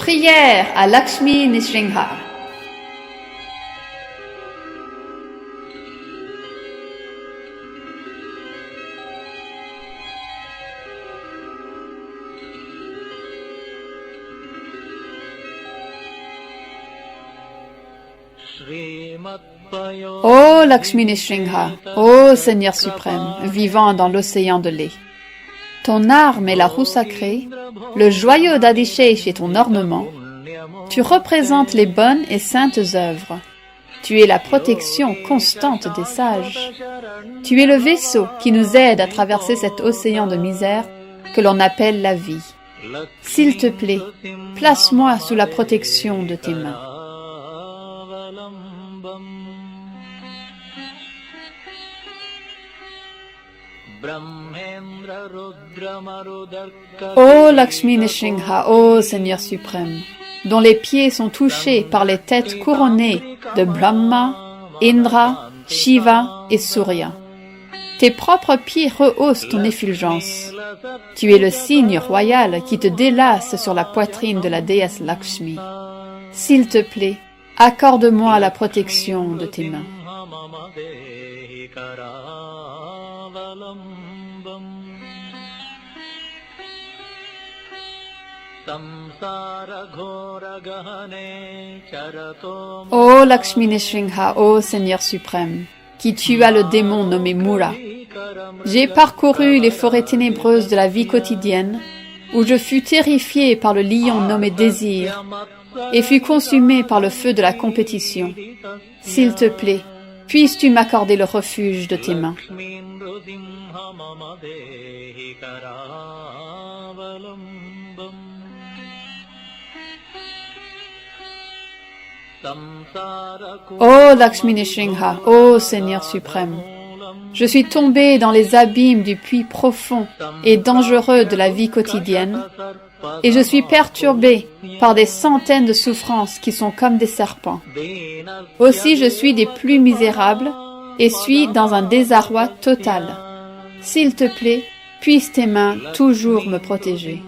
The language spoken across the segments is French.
Prière à Lakshmi Nrsimha. Ô Lakshmi Nrsimha, ô Seigneur suprême, vivant dans l'océan de lait. Ton arme est la roue sacrée, le joyau d'Adishesh est ton ornement. Tu représentes les bonnes et saintes œuvres. Tu es la protection constante des sages. Tu es le vaisseau qui nous aide à traverser cet océan de misère que l'on appelle la vie. S'il te plaît, place-moi sous la protection de tes mains. Ô Lakshmi Nrsimha, ô Seigneur suprême, dont les pieds sont touchés par les têtes couronnées de Brahma, Indra, Shiva et Surya. Tes propres pieds rehaussent ton effulgence. Tu es le signe royal qui te délace sur la poitrine de la déesse Lakshmi. S'il te plaît, accorde-moi la protection de tes mains. Ô Lakshmi Nrsimha, ô Seigneur suprême, qui tua le démon nommé Mura, j'ai parcouru les forêts ténébreuses de la vie quotidienne, où je fus terrifié par le lion nommé Désir, et fus consumé par le feu de la compétition. S'il te plaît, puisses-tu m'accorder le refuge de tes mains. Ô Lakshmi Nrsimha, ô Seigneur suprême, je suis tombé dans les abîmes du puits profond et dangereux de la vie quotidienne, et je suis perturbé par des centaines de souffrances qui sont comme des serpents. Aussi je suis des plus misérables et suis dans un désarroi total. S'il te plaît, puisse tes mains toujours me protéger.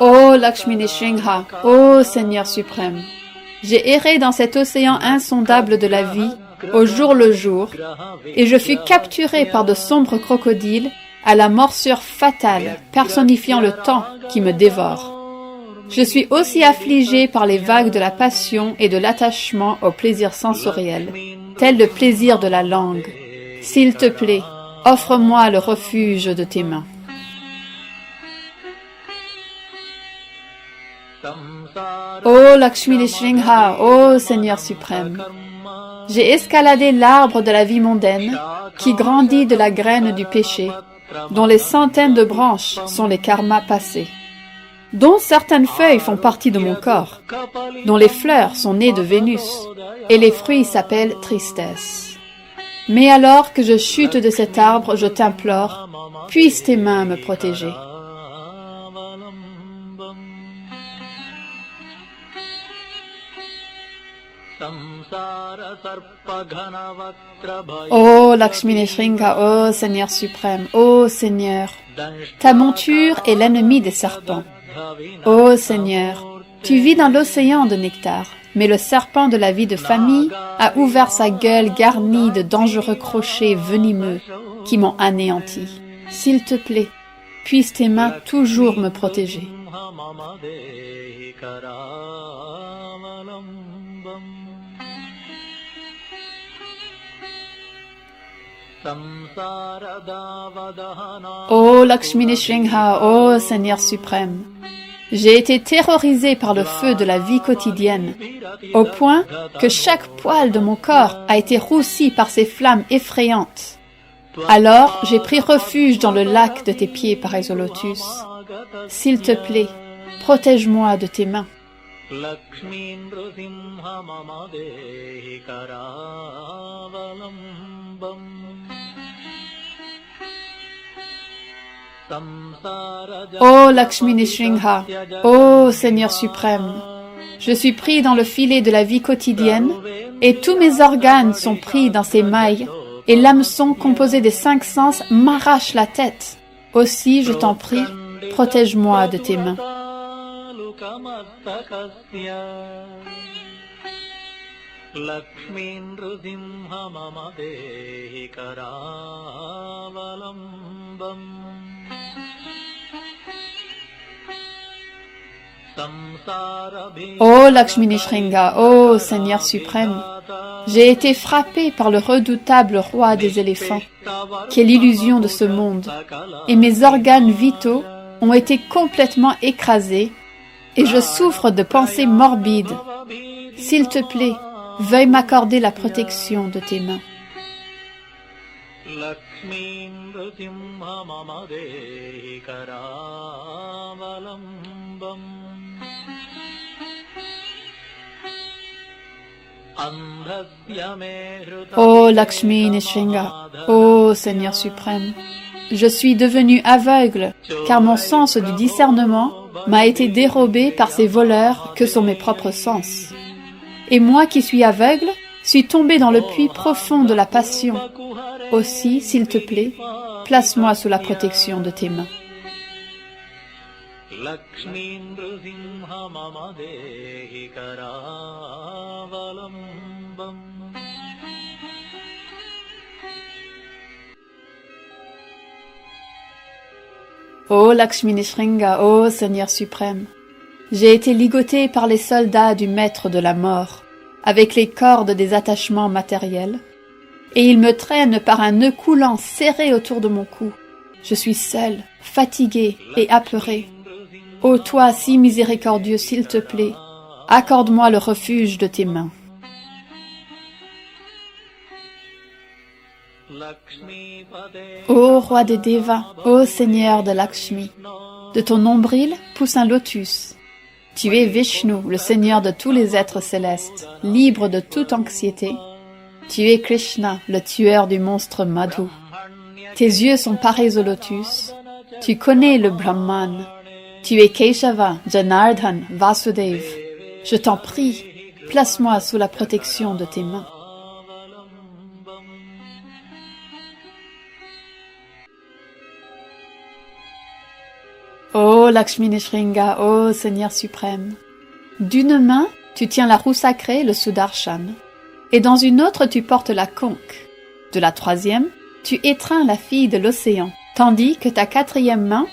Ô Lakshmi Nrsimha, ô Seigneur suprême, j'ai erré dans cet océan insondable de la vie, au jour le jour, et je fus capturé par de sombres crocodiles à la morsure fatale, personnifiant le temps qui me dévore. Je suis aussi affligé par les vagues de la passion et de l'attachement au plaisir sensoriel, tel le plaisir de la langue. S'il te plaît, offre-moi le refuge de tes mains. Ô Lakshmi Nrsimha, ô Seigneur suprême, j'ai escaladé l'arbre de la vie mondaine qui grandit de la graine du péché, dont les centaines de branches sont les karmas passés, dont certaines feuilles font partie de mon corps, dont les fleurs sont nées de Vénus, et les fruits s'appellent tristesse. Mais alors que je chute de cet arbre, je t'implore, puisse tes mains me protéger. Ô Lakshmi Nrsimha, ô Seigneur suprême, ô Seigneur, ta monture est l'ennemi des serpents. Ô Seigneur, tu vis dans l'océan de nectar, mais le serpent de la vie de famille a ouvert sa gueule garnie de dangereux crochets venimeux qui m'ont anéanti. S'il te plaît, puisse tes mains toujours me protéger. Ô Lakshmi Nrsimha, ô Seigneur suprême, j'ai été terrorisé par le feu de la vie quotidienne, au point que chaque poil de mon corps a été roussi par ces flammes effrayantes. Alors j'ai pris refuge dans le lac de tes pieds, pareils au lotus. S'il te plaît, protège-moi de tes mains. Ô Lakshmi Nrsimha, ô Seigneur suprême, je suis pris dans le filet de la vie quotidienne et tous mes organes sont pris dans ces mailles, et l'hameçon composé des 5 sens m'arrache la tête. Aussi, je t'en prie, protège-moi de tes mains. Ô Lakshmi Nrsimha, ô Seigneur suprême, j'ai été frappé par le redoutable roi des éléphants, qui est l'illusion de ce monde, et mes organes vitaux ont été complètement écrasés, et je souffre de pensées morbides. S'il te plaît, veuille m'accorder la protection de tes mains. Ô Lakshmi Nrsimha, ô Seigneur suprême, je suis devenu aveugle, car mon sens du discernement m'a été dérobé par ces voleurs que sont mes propres sens. Et moi qui suis aveugle, suis tombé dans le puits profond de la passion. Aussi, s'il te plaît, place-moi sous la protection de tes mains. Ô Lakshmi Nrsimha, ô Seigneur suprême, j'ai été ligoté par les soldats du maître de la mort, avec les cordes des attachements matériels, et ils me traînent par un nœud coulant serré autour de mon cou. Je suis seul, fatigué et apeuré. Ô toi si miséricordieux, s'il te plaît, accorde-moi le refuge de tes mains. Ô roi des Devas, ô Seigneur de Lakshmi, de ton nombril pousse un lotus. Tu es Vishnu, le Seigneur de tous les êtres célestes, libre de toute anxiété. Tu es Krishna, le tueur du monstre Madhu. Tes yeux sont pareils au lotus. Tu connais le Brahman. Tu es Keshava, Janardhan, Vasudev. Je t'en prie, place-moi sous la protection de tes mains. Ô Lakshmi Nrsimha, ô Seigneur suprême, d'une main, tu tiens la roue sacrée, le Sudarshan, et dans une autre, tu portes la conque. De la troisième, tu étreins la fille de l'océan, tandis que ta quatrième main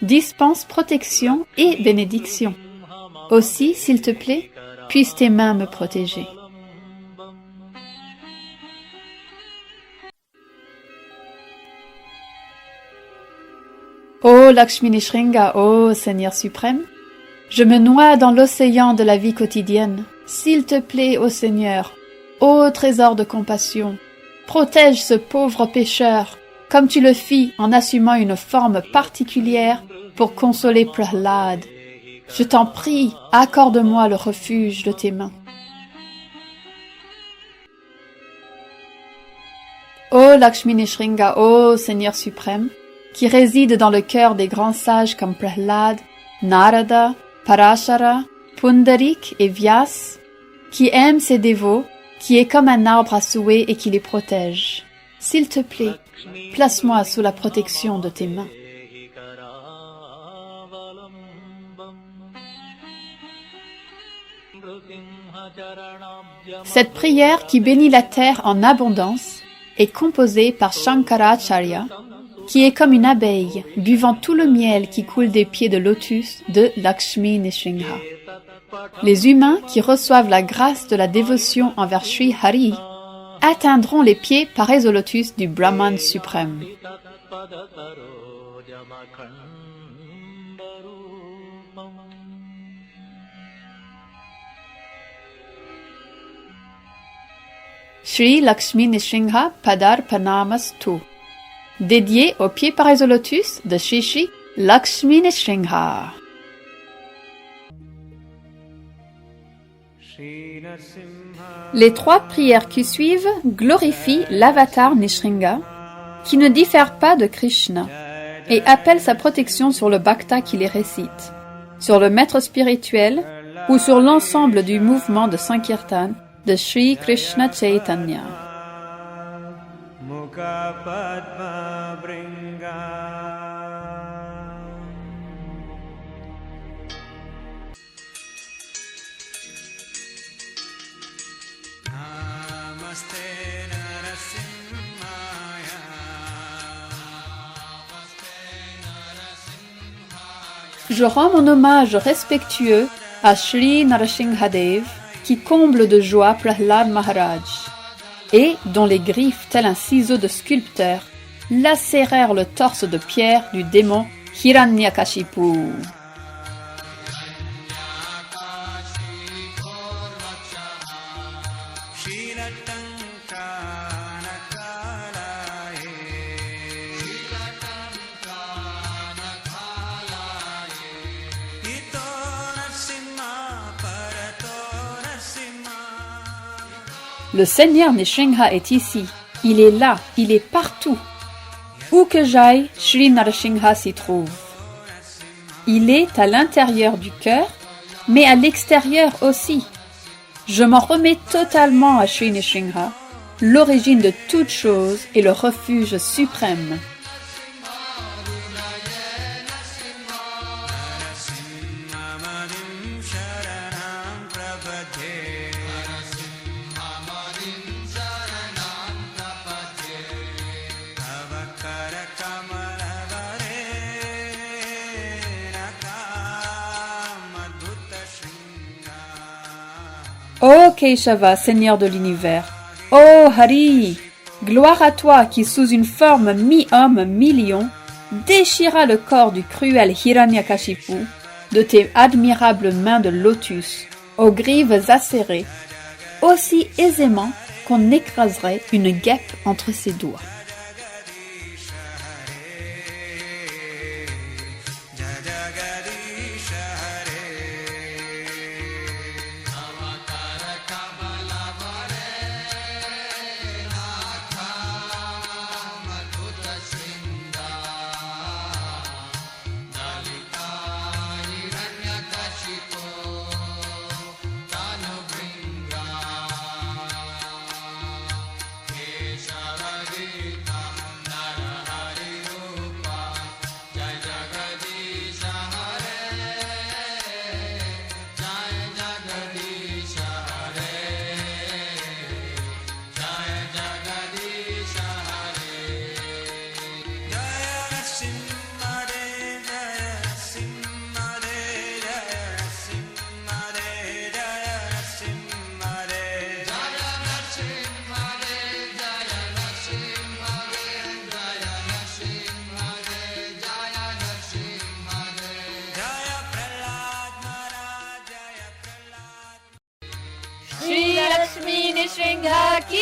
dispense protection et bénédiction. Aussi, s'il te plaît, puissent tes mains me protéger. Ô Lakshmi Nrsimha, ô Seigneur suprême, je me noie dans l'océan de la vie quotidienne. S'il te plaît, ô Seigneur, ô trésor de compassion, protège ce pauvre pécheur, comme tu le fis en assumant une forme particulière pour consoler Prahlad. Je t'en prie, accorde-moi le refuge de tes mains. Ô Lakshmi Nrsimha, ô Seigneur suprême, qui réside dans le cœur des grands sages comme Prahlad, Narada, Parashara, Pundarik et Vyas, qui aime ses dévots, qui est comme un arbre à souhait et qui les protège. S'il te plaît, place-moi sous la protection de tes mains. Cette prière qui bénit la terre en abondance est composée par Shankaracharya, qui est comme une abeille buvant tout le miel qui coule des pieds de lotus de Lakshmi Nrsimha. Les humains qui reçoivent la grâce de la dévotion envers Sri Hari atteindront les pieds pareils au lotus du Brahman suprême. Shri Lakshmi Nrsimha Padar Panamastu, dédié aux pieds pareils au lotus de Shri Lakshmi Nrsimha. Les 3 prières qui suivent glorifient l'avatar Nrsimha, qui ne diffère pas de Krishna, et appellent sa protection sur le bhakta qui les récite, sur le maître spirituel ou sur l'ensemble du mouvement de Sankirtan de Sri Krishna Chaitanya. Je rends mon hommage respectueux à Sri Narasimhadev qui comble de joie Prahlad Maharaj et dont les griffes, tel un ciseau de sculpteur, lacérèrent le torse de pierre du démon Hiranyakashipu. Le Seigneur Nrsimha est ici, il est là, il est partout. Où que j'aille, Sri Narasimha s'y trouve. Il est à l'intérieur du cœur, mais à l'extérieur aussi. Je m'en remets totalement à Sri Nrsimha, l'origine de toute chose et le refuge suprême. Ô Keshava, Seigneur de l'univers, ô Hari, gloire à toi qui sous une forme mi-homme, mi-lion, déchira le corps du cruel Hiranyakashipu de tes admirables mains de lotus, aux griffes acérées, aussi aisément qu'on écraserait une guêpe entre ses doigts. Shri Lakshmi Nrsimha ki